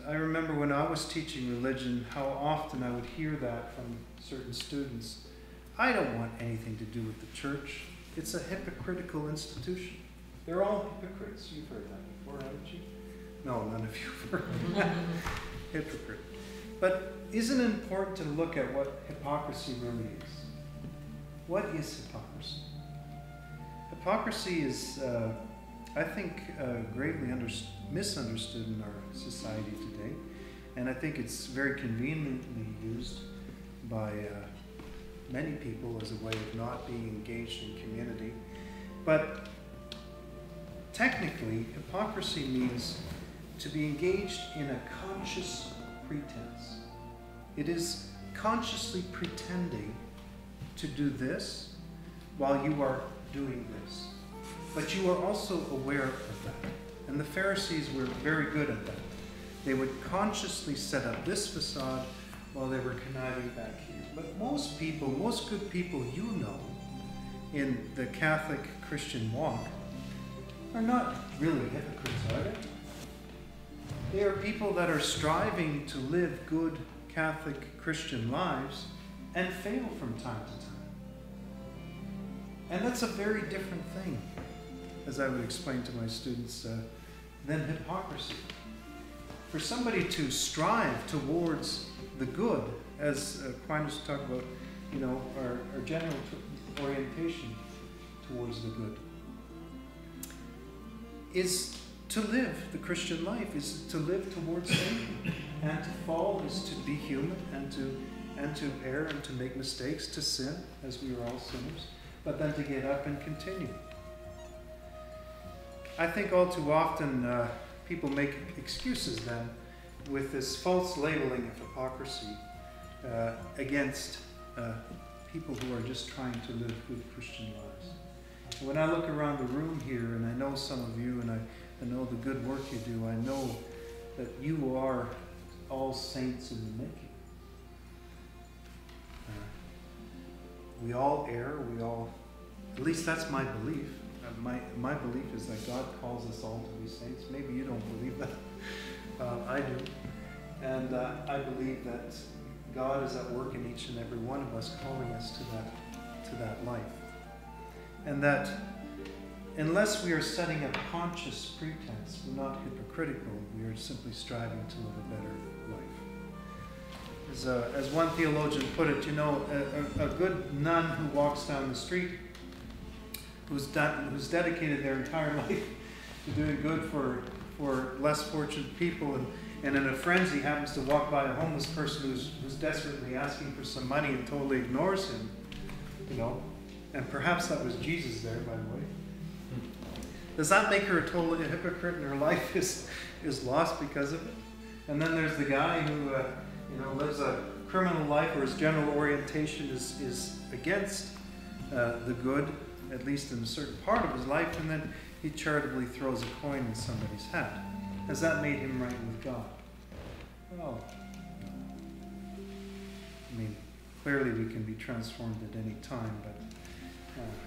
I remember when I was teaching religion, how often I would hear that from certain students. I don't want anything to do with the church. It's a hypocritical institution. They're all hypocrites. You've heard that before, haven't you? No, none of you have heard that. Hypocrite. But isn't it important to look at what hypocrisy really is? What is hypocrisy? Hypocrisy is, I think, greatly misunderstood in our society today. And I think it's very conveniently used by many people as a way of not being engaged in community. But technically, hypocrisy means to be engaged in a conscious pretense. It is consciously pretending to do this while you are doing this. But you are also aware of that. And the Pharisees were very good at that. They would consciously set up this facade while they were conniving back here. But most people, most good people you know in the Catholic Christian walk are not really hypocrites, are they? They are people that are striving to live good Catholic Christian lives and fail from time to time. And that's a very different thing, as I would explain to my students, than hypocrisy. For somebody to strive towards the good, as Aquinas talked about, our general orientation towards the good, is to live the Christian life, is to live towards Satan. And to fall is to be human, and to err, and to make mistakes, to sin, as we are all sinners, but then to get up and continue. I think all too often people make excuses then with this false labeling of hypocrisy against people who are just trying to live good Christian lives. And when I look around the room here, and I know some of you, and I know the good work you do, I know that you are all saints in the making. We all err, at least that's my belief. My belief is that God calls us all to be saints. Maybe you don't believe that. I do. And I believe that God is at work in each and every one of us, calling us to that life. And that unless we are setting up conscious pretense, we're not hypocritical, we are simply striving to live a better life. As one theologian put it, a good nun who walks down the street, who's dedicated their entire life to doing good for less fortunate people, and in a frenzy happens to walk by a homeless person who's desperately asking for some money and totally ignores him, and perhaps that was Jesus there, by the way. Does that make her a total hypocrite, and her life is lost because of it? And then there's the guy who lives a criminal life, where his general orientation is against the good, at least in a certain part of his life, and then he charitably throws a coin in somebody's hat. Has that made him right with God? Well, clearly we can be transformed at any time, but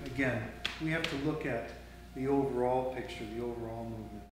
again, we have to look at the overall picture, the overall movement.